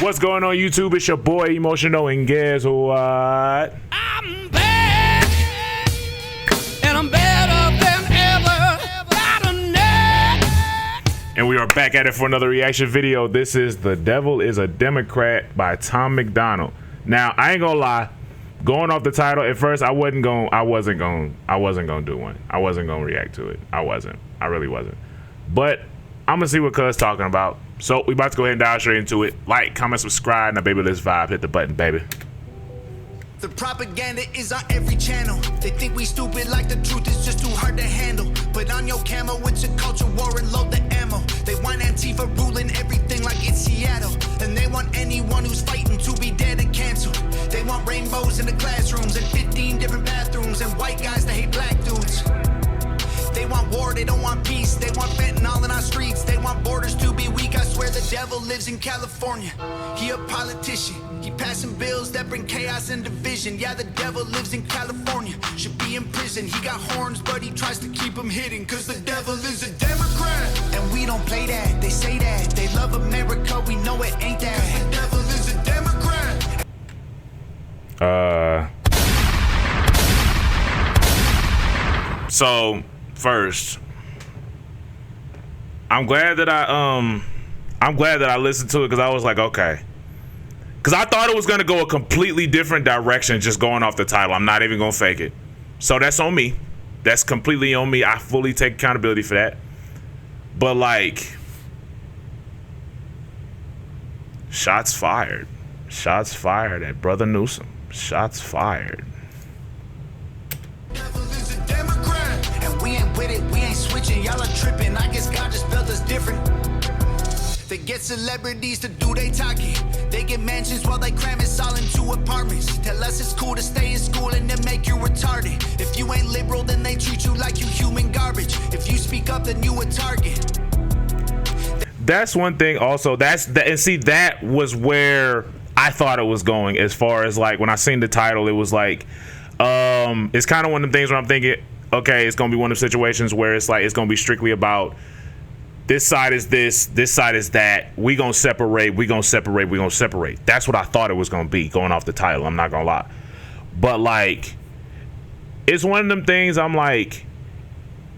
What's going on, YouTube? It's your boy Emotional, and guess what? I'm bad, and I'm better than ever. Got a nut. And we are back at it for another reaction video. This is The Devil is a Democrat by Tom Macdonald. Now, I ain't gonna lie, going off the title, at first I wasn't gonna do one. I wasn't gonna react to it. I really wasn't. But I'm gonna see what Cuz talking about. So we about to go ahead and dive straight into it. Like, comment, subscribe. Now, baby, let's vibe. Hit the button, baby. The propaganda is on every channel. They think we stupid like the truth is just too hard to handle. Put on your camo, it's a culture war and load the ammo. They want Antifa ruling everything like it's Seattle. And they want anyone who's fighting to be dead and canceled. They want rainbows in the classrooms and 15 different bathrooms and white guys that hate black dudes. They want war, they don't want peace. They want fentanyl in our streets. They want borders to be weak. I swear the devil lives in California. He a politician. He passing bills that bring chaos and division. Yeah, the devil lives in California. Should be in prison. He got horns, but he tries to keep them hidden. Cause the devil is a Democrat. And we don't play that. They say that. They love America. We know it ain't that. Cause the devil is a Democrat. So first, I'm glad that I listened to it, because I was like, okay, because I thought it was gonna go a completely different direction just going off the title. I'm not even gonna fake it. So that's on me. That's completely on me. I fully take accountability for that. But like, shots fired. Shots fired at Brother Newsom. Shots fired. Y'all are tripping. I guess God just built us different. They get celebrities to do they talking. They get mansions while they cram us all into apartments. Tell us it's cool to stay in school and then make you retarded. If you ain't liberal, then they treat you like you human garbage. If you speak up, then you a target. That's one thing also. And see, that was where I thought it was going. As far as like when I seen the title, it was like it's kind of one of the things where I'm thinking, okay, it's gonna be one of the situations where it's like it's gonna be strictly about this side is this side is that. We gonna separate. That's what I thought it was gonna be going off the title. I'm not gonna lie, but like, it's one of them things. I'm like,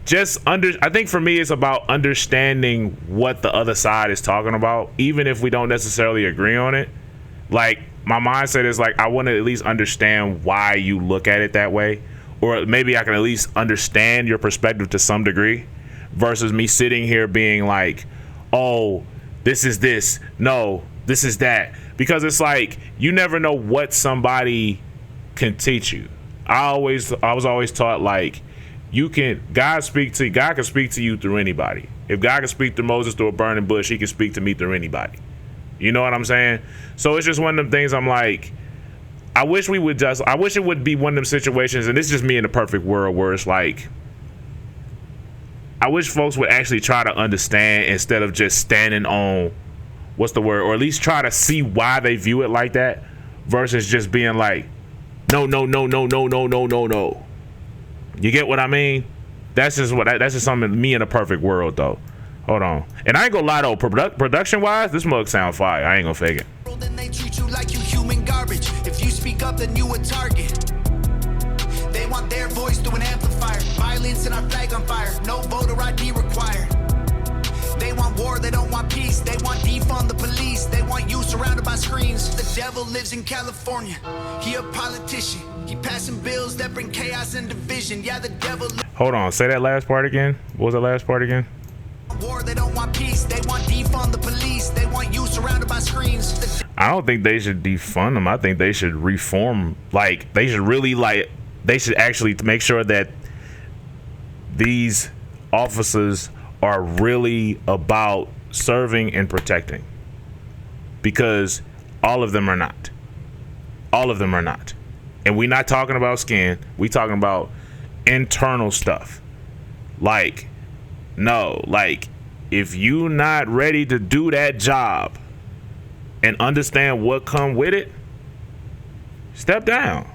I think for me, it's about understanding what the other side is talking about, even if we don't necessarily agree on it. Like, my mindset is like, I want to at least understand why you look at it that way. Or maybe I can at least understand your perspective to some degree, versus me sitting here being like, oh, this is this, no, this is that. Because it's like, you never know what somebody can teach you. I was always taught, like, God can speak to you through anybody. If God can speak to Moses through a burning bush, he can speak to me through anybody. You know what I'm saying? So it's just one of them things. I'm like, I wish it would be one of them situations, and this is just me in the perfect world, where it's like, I wish folks would actually try to understand instead of just standing on, what's the word, or at least try to see why they view it like that, versus just being like, no. You get what I mean? That's just something, me in a perfect world though. Hold on. And I ain't gonna lie though, production wise, this mug sound fire. I ain't gonna fake it. Then they treat you like you human garbage. If you speak up, then you a target. They want their voice through an amplifier. Violence and our flag on fire. No voter ID required. They want war, they don't want peace. They want defund the police. They want you surrounded by screens. The devil lives in California. He a politician. He passing bills that bring chaos and division. Yeah, the devil. Hold on, say that last part again. What was the last part again? War, they don't want peace. They want defund the police. They want you surrounded by screens. I don't think they should defund them. I think they should reform. Like, they should actually make sure that these officers are really about serving and protecting, because all of them are not. And we're not talking about skin. We talking about internal stuff. Like, no, like, if you not ready to do that job and understand what come with it, step down.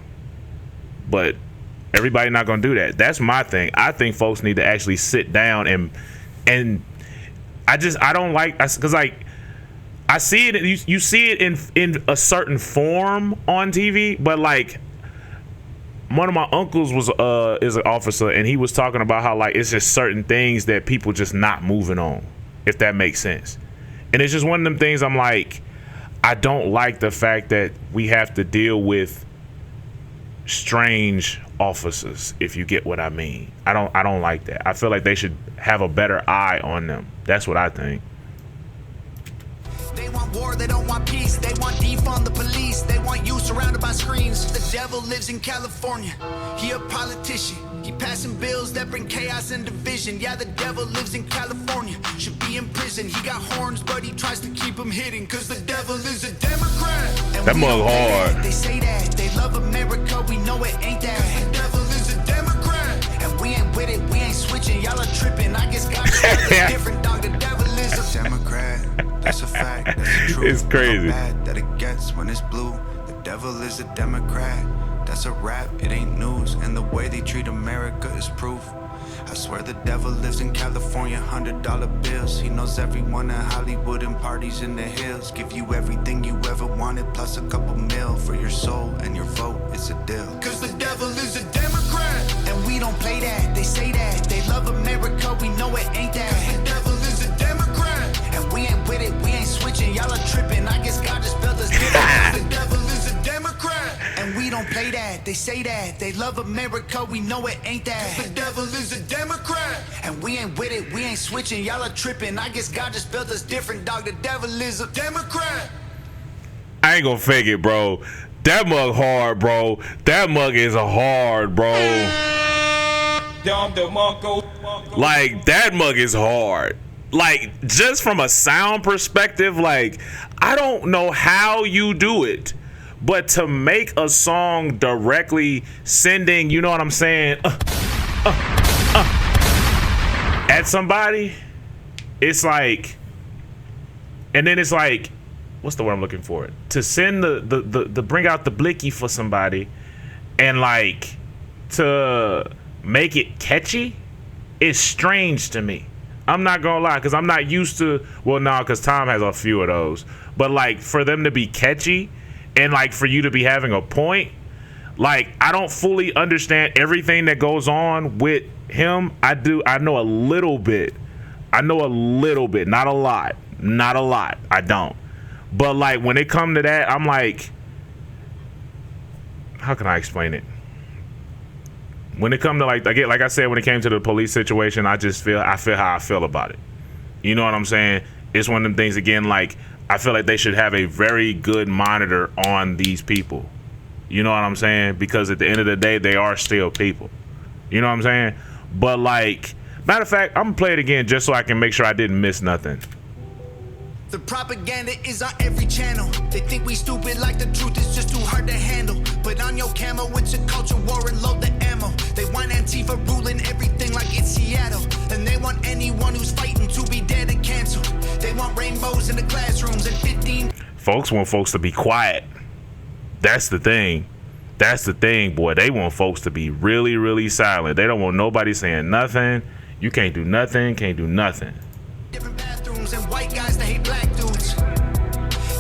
But everybody not gonna do that. That's my thing. I think folks need to actually sit down and I don't like, because like, I see it. You see it in a certain form on TV, but like one of my uncles is an officer, and he was talking about how like it's just certain things that people just not moving on, if that makes sense. And it's just one of them things. I'm like, I don't like the fact that we have to deal with strange officers, if you get what I mean. I don't like that. I feel like they should have a better eye on them. That's what I think. They want war, they don't want peace. They want defund the police. They want you surrounded by screens. The devil lives in California. He a politician. He passing bills that bring chaos and division. Yeah, the devil lives in California. Should be in prison. He got horns, but he tries to keep them hidden. Cause the devil is a Democrat. And that mug hard. They say that. They love America. We know it ain't that. The devil is a Democrat. And we ain't with it. We ain't switching. Y'all are tripping. I guess God is different, dog. The devil is a Democrat. That's a fact. That's the truth. It's crazy. How bad that it gets when it's blue. The devil is a Democrat. That's a rap, it ain't news. And the way they treat America is proof. I swear the devil lives in California, $100 bills. He knows everyone in Hollywood and parties in the hills. Give you everything you ever wanted, plus a couple mil for your soul and your vote. It's a deal. Cause the devil is a Democrat. And we don't play that, they say that. They love America, we know it ain't that. The devil is a Democrat. And we ain't with it, we ain't switching. Y'all are tripping, I guess God just built us different. The devil is a Democrat. And we don't play that, they say that. They love America, we know it ain't that. The devil is a Democrat. And we ain't with it, we ain't switching. Y'all are tripping, I guess God just built us different, dog. The devil is a Democrat. I ain't gonna fake it, bro. That mug hard, bro. That mug is hard, bro. Like, that mug is hard. Like, just from a sound perspective, like, I don't know how you do it, but to make a song directly sending, you know what I'm saying, at somebody, it's like, and then it's like, what's the word I'm looking for? To send the bring out the blicky for somebody, and like to make it catchy, is strange to me. I'm not gonna lie, because I'm not used to, well, no, because Tom has a few of those, but like for them to be catchy and like for you to be having a point, like I don't fully understand everything that goes on with him. I know a little bit, not a lot, I don't. But like when it come to that, I'm like, how can I explain it? When it come to like I said, when it came to the police situation, I feel how I feel about it. You know what I'm saying? It's one of them things again, like I feel like they should have a very good monitor on these people. You know what I'm saying? Because at the end of the day, they are still people. You know what I'm saying? But like, matter of fact, I'm gonna play it again just so I can make sure I didn't miss nothing. The propaganda is on every channel. They think we stupid like the truth is just too hard to handle. Put on your camo, it's a culture war and load the ammo. They want Antifa ruling everything like it's Seattle. And they want anyone who's fighting to be dead and canceled. They want rainbows in the classrooms and 15. Folks want folks to be quiet. That's the thing. That's the thing, boy. They want folks to be really, really silent. They don't want nobody saying nothing. You can't do nothing, can't do nothing. Different bathrooms and white guys that hate black dudes.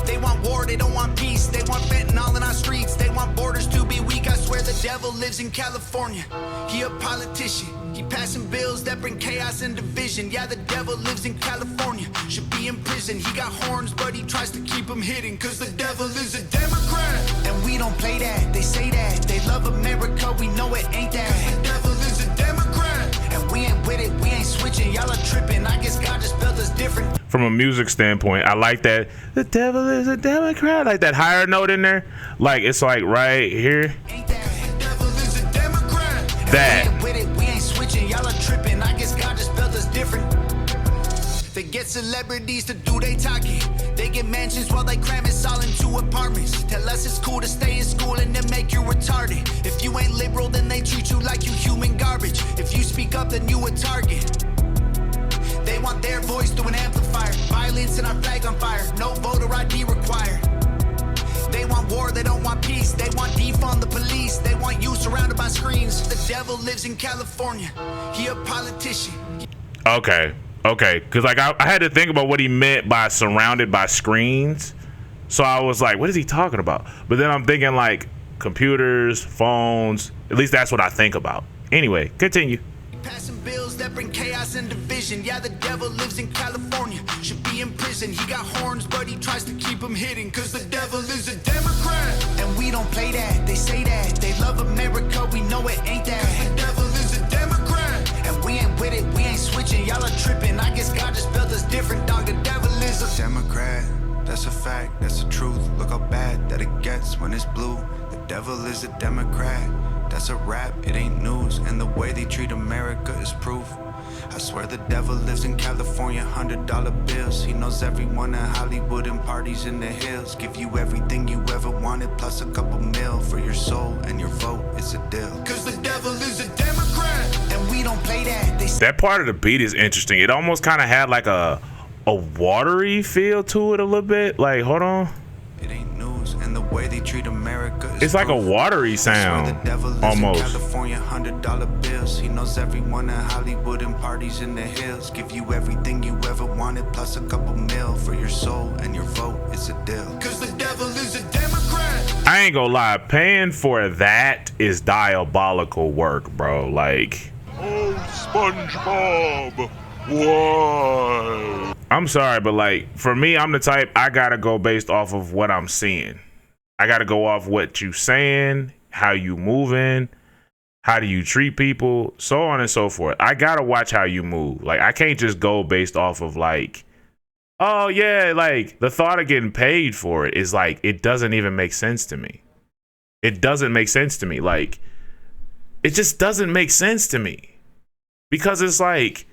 They want war, they don't want peace. They want fentanyl in our streets. They want borders to be weak. I swear the devil lives in California. He a politician. He passing bills that bring chaos and division. Yeah, the devil lives in California. Should be in prison. He got horns, but he tries to keep them hidden. Cause the devil is a Democrat. And we don't play that, they say that. They love America, we know it ain't that. The devil is a Democrat. And we ain't with it, we ain't switching. Y'all are tripping, I guess God just built us different. From a music standpoint, I like that. The devil is a Democrat. Like that higher note in there. Like it's like right here. Ain't that? The devil is a Democrat. That. We ain't with it, we ain't switching. Y'all are tripping, I guess God just built us different. They get celebrities to do they talking. They get mansions while they cram us all into apartments. Tell us it's cool to stay in school and then make you retarded. If you ain't liberal, then they treat you like you human garbage. If you speak up, then you a target. They want their voice through an amplifier. Violence and our flag on fire. No voter ID required. They want war, they don't want peace. They want defund the police. They want you surrounded by screens. The devil lives in California. He a politician. Okay. Okay, because like I had to think about what he meant by surrounded by screens. So I was like, what is he talking about? But then I'm thinking like computers, phones. At least that's what I think about. Anyway, continue. Passing bills that bring chaos and division. Yeah, the devil lives in California, should be in prison. He got horns, but he tries to keep them hidden. Cause the devil is a Democrat. And we don't play that, they say that. They love America, we know it ain't that. Cause the devil is a Democrat. And we ain't with it, we ain't switching. Y'all are tripping, I guess God just built us different, dog. The devil is a Democrat. That's a fact, that's the truth. Look how bad that it gets when it's blue. The devil is a Democrat. That's a rap, it ain't news. And the way they treat America is proof. I swear the devil lives in California, $100 bills. He knows everyone in Hollywood and parties in the hills. Give you everything you ever wanted, plus a couple mil for your soul and your vote. It's a deal. Cause the devil is a Democrat, and we don't play that. That part of the beat is interesting. It almost kind of had like a watery feel to it a little bit. Like, hold on. It ain't news, and the way they treat America is it's like a proof. watery sound, The devil lives almost. in California, $100 bills. He knows everyone in Hollywood and parties in the hills. Give you everything you ever wanted, plus a couple mil for your soul and your vote. It's a deal. Cause the devil is a Democrat. I ain't gonna lie, paying for that is diabolical work, bro. Like, Oh, SpongeBob, why? I'm sorry, but like for me, I'm the type I gotta go based off of what I'm seeing. I gotta go off what you saying, how you moving, how do you treat people, so on and so forth. I gotta watch how you move. Like I can't just go based off of like, oh yeah, like the thought of getting paid for it is like it doesn't even make sense to me. It doesn't make sense to me. Like it just doesn't make sense to me because it's like.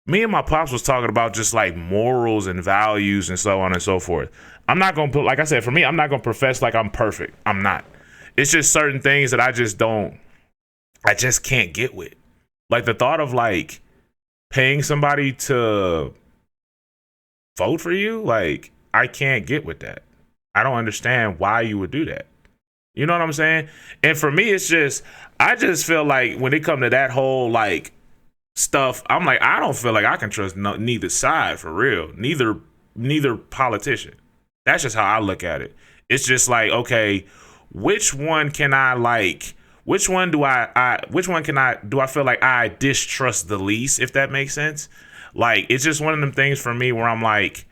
Me and my pops was talking about just like morals and values and so on and so forth. I'm not going to put, like I said, for me, I'm not going to profess like I'm perfect. I'm not. It's just certain things that I just can't get with. Like the thought of like paying somebody to vote for you. Like I can't get with that. I don't understand why you would do that. You know what I'm saying? And for me, it's just, I just feel like when it comes to that whole like, stuff, I'm like, I don't feel like I can trust neither side for real, neither politician. That's just how I look at it. It's just like, okay, which one can I like? Which one do I feel like I distrust the least, if that makes sense? Like, it's just one of them things for me where I'm like,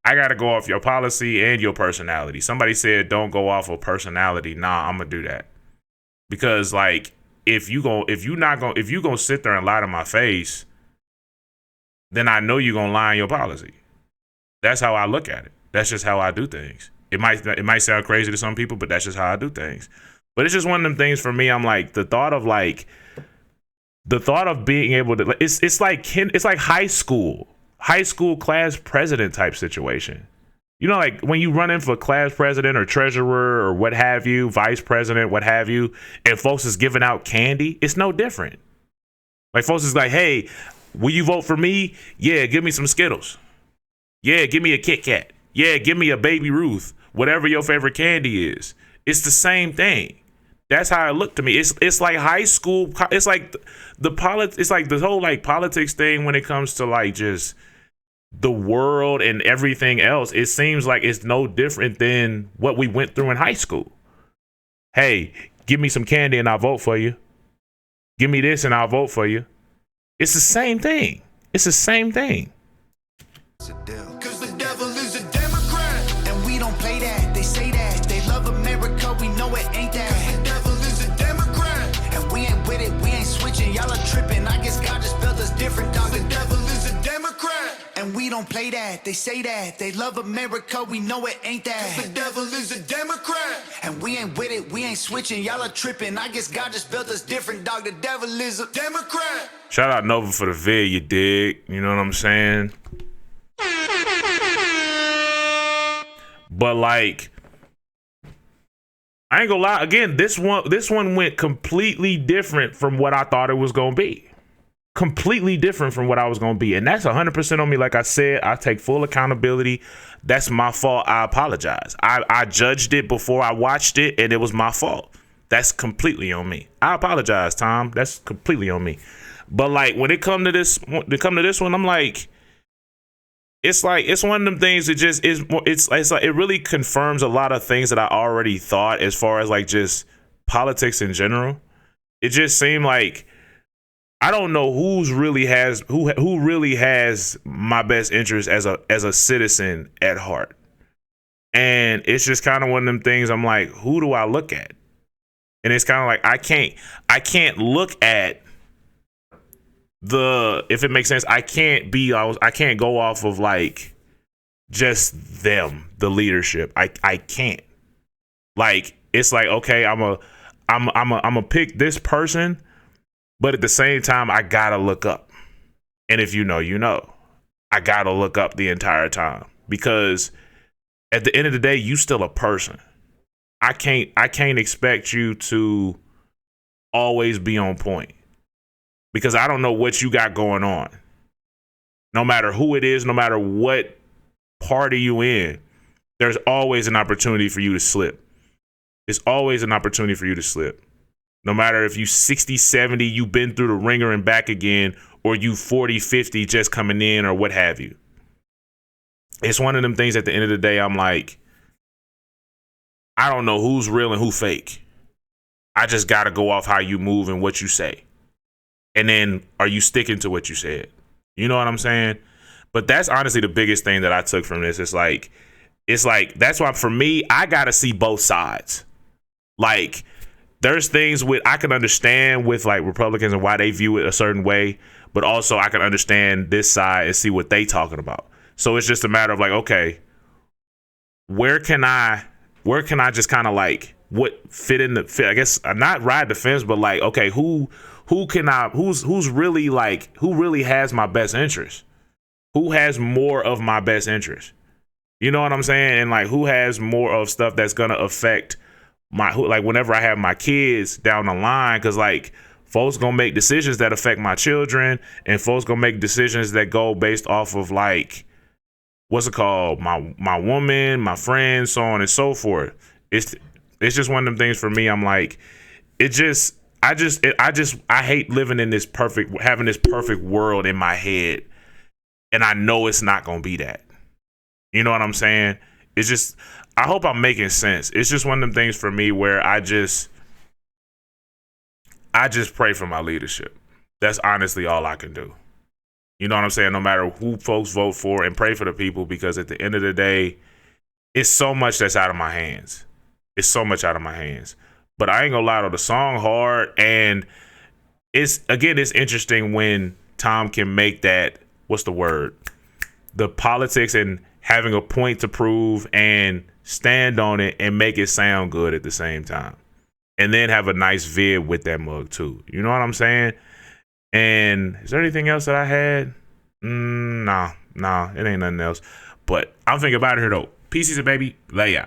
I gotta go off your policy and your personality. Somebody said don't go off of personality. Nah, I'm gonna do that because like. If you gonna sit there and lie to my face, then I know you're gonna lie on your policy. That's how I look at it. That's just how I do things. It might sound crazy to some people, but that's just how I do things. But it's just one of them things for me. I'm like the thought of being able to. It's like high school class president type situation. You know, like when you run in for class president or treasurer or what have you, vice president, what have you, and folks is giving out candy, it's no different. Like folks is like, hey, will you vote for me? Yeah, give me some Skittles. Yeah, give me a Kit Kat. Yeah, give me a Baby Ruth. Whatever your favorite candy is. It's the same thing. That's how it looked to me. It's like high school. It's like it's like the whole like politics thing when it comes to like just the world and everything else. It seems like it's no different than what we went through in high school. Hey, give me some candy and I'll vote for you. Give me this and I'll vote for you. It's the same thing. It's the same thing. It's a deal. Cause the devil is a Democrat, and we don't play that. They say that they love America, we know it ain't that. Cause the devil is a Democrat, and we ain't with it, we ain't switching. Y'all are tripping. I guess God just built us different, dog. The devil is a Democrat. And we don't play that, they say that. They love America, we know it ain't that. The devil is a Democrat. And we ain't with it, we ain't switching. Y'all are tripping. I guess God just built us different, dog. The devil is a Democrat. Shout out Nova for the vid, you dig? You know what I'm saying? But like, I ain't gonna lie, again, this one went completely different from what I thought it was gonna be. Completely different from what I was going to be. And that's 100% on me. Like I said, I take full accountability. That's my fault. I apologize. I judged it before I watched it and it was my fault. That's completely on me. I apologize, Tom. That's completely on me. But like when it come to this one, I'm like, it's like it's one of them things that just is more, it's like it really confirms a lot of things that I already thought as far as like just politics in general. It just seemed like I don't know who really has my best interest as a citizen at heart. And it's just kind of one of them things I'm like, who do I look at? And it's kind of like I can't look at if it makes sense, I can't go off of like just them, the leadership. I can't. Like it's like, okay, I'm a pick this person, but at the same time I gotta look up. And if you know, you know. I gotta look up the entire time because at the end of the day, you still a person. I can't expect you to always be on point because I don't know what you got going on. No matter who it is, no matter what party you in, there's always an opportunity for you to slip. It's always an opportunity for you to slip. No matter if you 60, 70, you've been through the ringer and back again, or you 40, 50 just coming in or what have you. It's one of them things at the end of the day, I'm like, I don't know who's real and who fake. I just got to go off how you move and what you say. And then are you sticking to what you said? You know what I'm saying? But that's honestly the biggest thing that I took from this. It's like that's why for me, I got to see both sides. Like there's things I can understand with like Republicans and why they view it a certain way, but also I can understand this side and see what they talking about. So it's just a matter of like, okay, where can I just kind of like what fit in the I guess not ride the fence, but like, okay, who's really has my best interest? Who has more of my best interest? You know what I'm saying? And like, who has more of stuff that's gonna affect like whenever I have my kids down the line? Because like, folks gonna make decisions that affect my children, and folks gonna make decisions that go based off of like, what's it called? My woman, my friends, so on and so forth. It's just one of them things for me. I'm like, I hate living in having this perfect world in my head, and I know it's not gonna be that. You know what I'm saying? It's just, I hope I'm making sense. It's just one of them things for me where I just pray for my leadership. That's honestly all I can do. You know what I'm saying? No matter who folks vote for, and pray for the people, because at the end of the day, it's so much that's out of my hands. It's so much out of my hands. But I ain't gonna lie, though, the song hard, and it's interesting when Tom can make that, what's the word? The politics and having a point to prove and stand on it and make it sound good at the same time. And then have a nice vid with that mug too. You know what I'm saying? And is there anything else that I had? Nah, it ain't nothing else. But I'm thinking about it here though. Peace, baby. Lay ya.